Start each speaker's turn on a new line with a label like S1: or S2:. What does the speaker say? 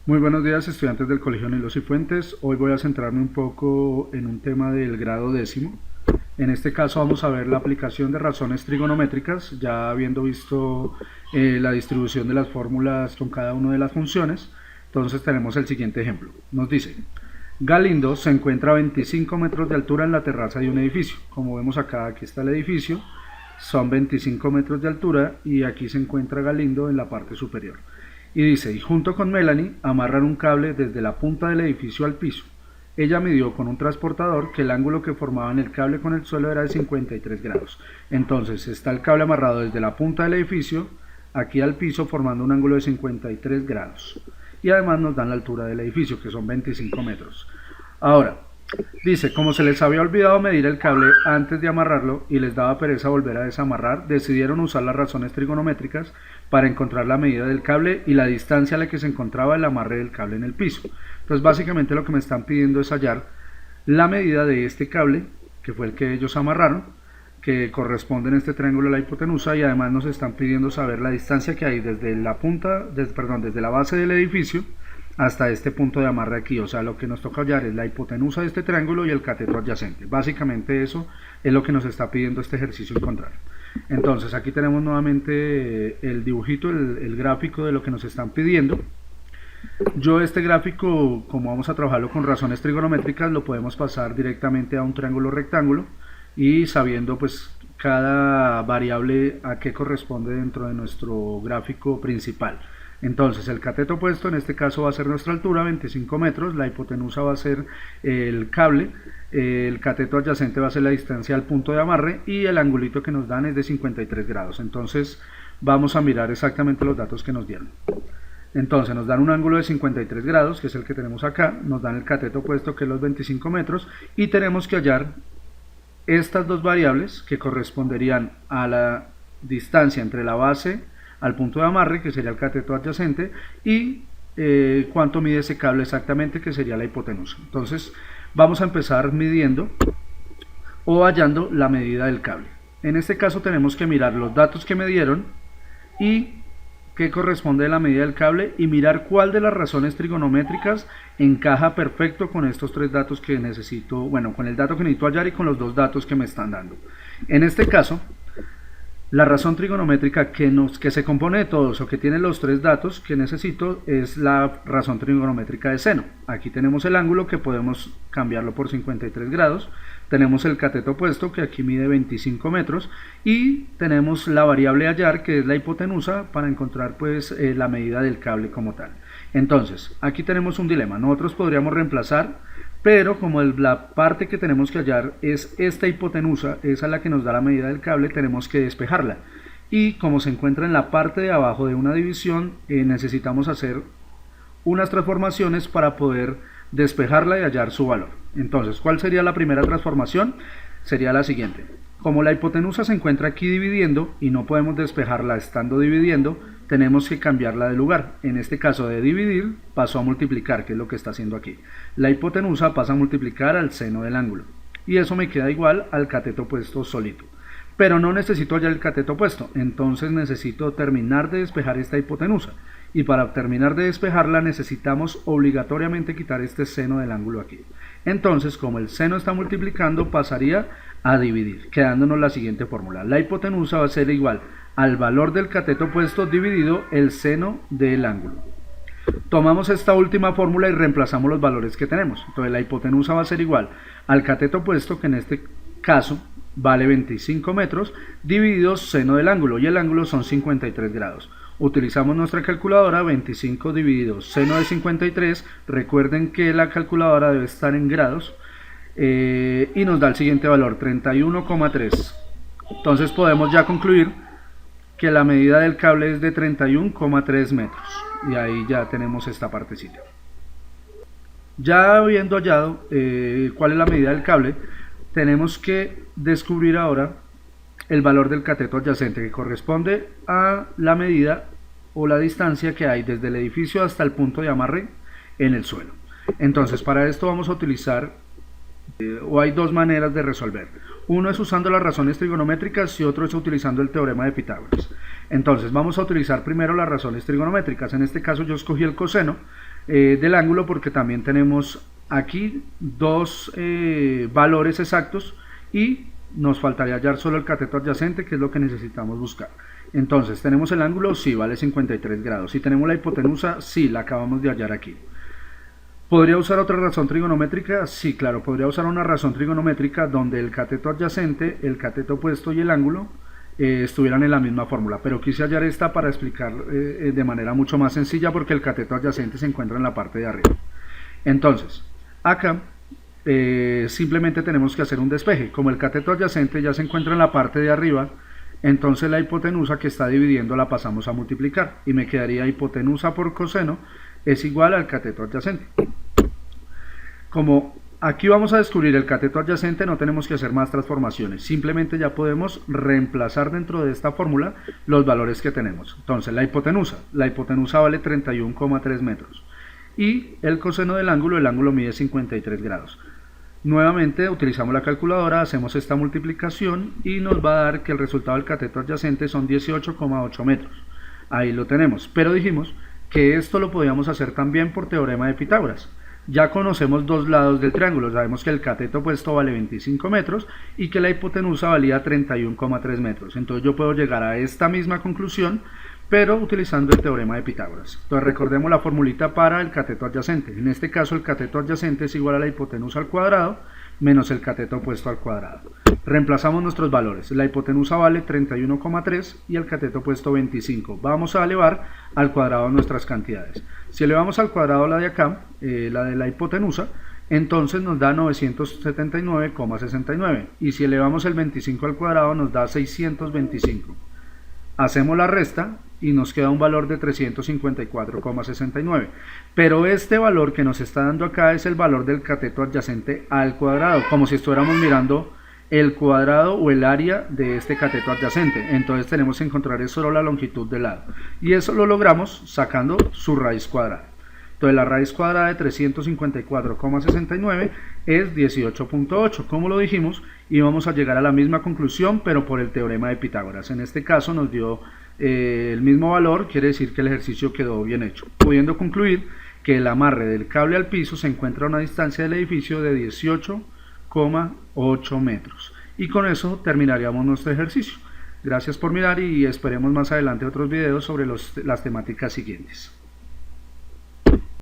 S1: Muy buenos días, estudiantes del Colegio Nilo Cifuentes. Hoy voy a centrarme un poco en un tema del grado décimo. En este caso vamos a ver la aplicación de razones trigonométricas, ya habiendo visto la distribución de las fórmulas con cada una de las funciones. Entonces tenemos el siguiente ejemplo. Nos dice, Galindo se encuentra a 25 metros de altura en la terraza de un edificio. Como vemos acá, aquí está el edificio, son 25 metros de altura y aquí se encuentra Galindo en la parte superior. Y dice, y junto con Melanie amarran un cable desde la punta del edificio al piso. Ella midió con un transportador que el ángulo que formaban el cable con el suelo era de 53 grados. Entonces está el cable amarrado desde la punta del edificio aquí al piso formando un ángulo de 53 grados. Y además nos dan la altura del edificio, que son 25 metros. Ahora, dice, como se les había olvidado medir el cable antes de amarrarlo y les daba pereza volver a desamarrar, decidieron usar las razones trigonométricas para encontrar la medida del cable y la distancia a la que se encontraba el amarre del cable en el piso. Entonces básicamente lo que me están pidiendo es hallar la medida de este cable, que fue el que ellos amarraron, que corresponde en este triángulo a la hipotenusa, y además nos están pidiendo saber la distancia que hay desde la punta, desde la base del edificio hasta este punto de amarre aquí. O sea, lo que nos toca hallar es la hipotenusa de este triángulo y el cateto adyacente. Básicamente eso es lo que nos está pidiendo este ejercicio encontrar. Entonces aquí tenemos nuevamente el dibujito, el gráfico de lo que nos están pidiendo. Yo este gráfico, como vamos a trabajarlo con razones trigonométricas, lo podemos pasar directamente a un triángulo rectángulo y sabiendo pues cada variable a qué corresponde dentro de nuestro gráfico principal. Entonces el cateto opuesto en este caso va a ser nuestra altura, 25 metros, la hipotenusa va a ser el cable, el cateto adyacente va a ser la distancia al punto de amarre y el angulito que nos dan es de 53 grados. Entonces vamos a mirar exactamente los datos que nos dieron. Entonces nos dan un ángulo de 53 grados, que es el que tenemos acá, nos dan el cateto opuesto, que es los 25 metros, y tenemos que hallar estas dos variables que corresponderían a la distancia entre la base al punto de amarre, que sería el cateto adyacente, y cuánto mide ese cable exactamente, que sería la hipotenusa. Entonces vamos a empezar midiendo o hallando la medida del cable. En este caso tenemos que mirar los datos que me dieron y qué corresponde a la medida del cable y mirar cuál de las razones trigonométricas encaja perfecto con estos tres datos que necesito, bueno, con el dato que necesito hallar y con los dos datos que me están dando. En este caso, la razón trigonométrica que se compone de todos o que tiene los tres datos que necesito es la razón trigonométrica de seno. Aquí tenemos el ángulo que podemos cambiarlo por 53 grados, tenemos el cateto opuesto que aquí mide 25 metros y tenemos la variable hallar que es la hipotenusa para encontrar pues la medida del cable como tal. Entonces aquí tenemos un dilema, nosotros podríamos reemplazar, pero como la parte que tenemos que hallar es esta hipotenusa, esa es la que nos da la medida del cable, tenemos que despejarla. Y como se encuentra en la parte de abajo de una división, necesitamos hacer unas transformaciones para poder despejarla y hallar su valor. Entonces, ¿cuál sería la primera transformación? Sería la siguiente. Como la hipotenusa se encuentra aquí dividiendo y no podemos despejarla estando dividiendo, tenemos que cambiarla de lugar. En este caso de dividir pasó a multiplicar, que es lo que está haciendo aquí. La hipotenusa pasa a multiplicar al seno del ángulo. Y eso me queda igual al cateto opuesto solito. Pero no necesito hallar el cateto opuesto, entonces necesito terminar de despejar esta hipotenusa. Y para terminar de despejarla necesitamos obligatoriamente quitar este seno del ángulo aquí. Entonces, como el seno está multiplicando, pasaría a dividir, quedándonos la siguiente fórmula. La hipotenusa va a ser igual al valor del cateto opuesto dividido el seno del ángulo. Tomamos esta última fórmula y reemplazamos los valores que tenemos. Entonces la hipotenusa va a ser igual al cateto opuesto, que en este caso vale 25 metros, dividido seno del ángulo, y el ángulo son 53 grados. Utilizamos nuestra calculadora, 25 dividido seno de 53, recuerden que la calculadora debe estar en grados, y nos da el siguiente valor, 31,3. Entonces podemos ya concluir que la medida del cable es de 31,3 metros, y ahí ya tenemos esta partecita. Ya habiendo hallado cuál es la medida del cable, tenemos que descubrir ahora el valor del cateto adyacente, que corresponde a la medida o la distancia que hay desde el edificio hasta el punto de amarre en el suelo. Entonces para esto vamos a utilizar, o hay dos maneras de resolver. Uno es usando las razones trigonométricas y otro es utilizando el teorema de Pitágoras. Entonces vamos a utilizar primero las razones trigonométricas. En este caso yo escogí el coseno del ángulo porque también tenemos aquí dos valores exactos y nos faltaría hallar solo el cateto adyacente, que es lo que necesitamos buscar. Entonces, ¿tenemos el ángulo? Sí, vale 53 grados. ¿Y tenemos la hipotenusa? Sí, la acabamos de hallar aquí. ¿Podría usar otra razón trigonométrica? Sí, claro, podría usar una razón trigonométrica donde el cateto adyacente, el cateto opuesto y el ángulo estuvieran en la misma fórmula, pero quise hallar esta para explicar de manera mucho más sencilla porque el cateto adyacente se encuentra en la parte de arriba. Entonces, acá simplemente tenemos que hacer un despeje. Como el cateto adyacente ya se encuentra en la parte de arriba, entonces la hipotenusa que está dividiendo la pasamos a multiplicar y me quedaría hipotenusa por coseno es igual al cateto adyacente. Como aquí vamos a descubrir el cateto adyacente, no tenemos que hacer más transformaciones, simplemente ya podemos reemplazar dentro de esta fórmula los valores que tenemos. Entonces la hipotenusa vale 31,3 metros y el coseno del ángulo, el ángulo mide 53 grados. Nuevamente utilizamos la calculadora, hacemos esta multiplicación y nos va a dar que el resultado del cateto adyacente son 18,8 metros. Ahí lo tenemos, pero dijimos que esto lo podíamos hacer también por teorema de Pitágoras. Ya conocemos dos lados del triángulo, sabemos que el cateto opuesto vale 25 metros y que la hipotenusa valía 31,3 metros. Entonces yo puedo llegar a esta misma conclusión, pero utilizando el teorema de Pitágoras. Entonces recordemos la formulita para el cateto adyacente. En este caso el cateto adyacente es igual a la hipotenusa al cuadrado menos el cateto opuesto al cuadrado. Reemplazamos nuestros valores. La hipotenusa vale 31,3 y el cateto opuesto 25. Vamos a elevar al cuadrado nuestras cantidades. Si elevamos al cuadrado la de acá, la de la hipotenusa, entonces nos da 979,69 y si elevamos el 25 al cuadrado nos da 625. Hacemos la resta y nos queda un valor de 354,69, pero este valor que nos está dando acá es el valor del cateto adyacente al cuadrado, como si estuviéramos mirando el cuadrado o el área de este cateto adyacente. Entonces tenemos que encontrar solo la longitud del lado y eso lo logramos sacando su raíz cuadrada. Entonces la raíz cuadrada de 354,69 es 18,8, como lo dijimos, y vamos a llegar a la misma conclusión, pero por el teorema de Pitágoras. En este caso nos dio el mismo valor, quiere decir que el ejercicio quedó bien hecho, pudiendo concluir que el amarre del cable al piso se encuentra a una distancia del edificio de 18,8 metros. Y con eso terminaríamos nuestro ejercicio. Gracias por mirar y esperemos más adelante otros videos sobre las temáticas siguientes.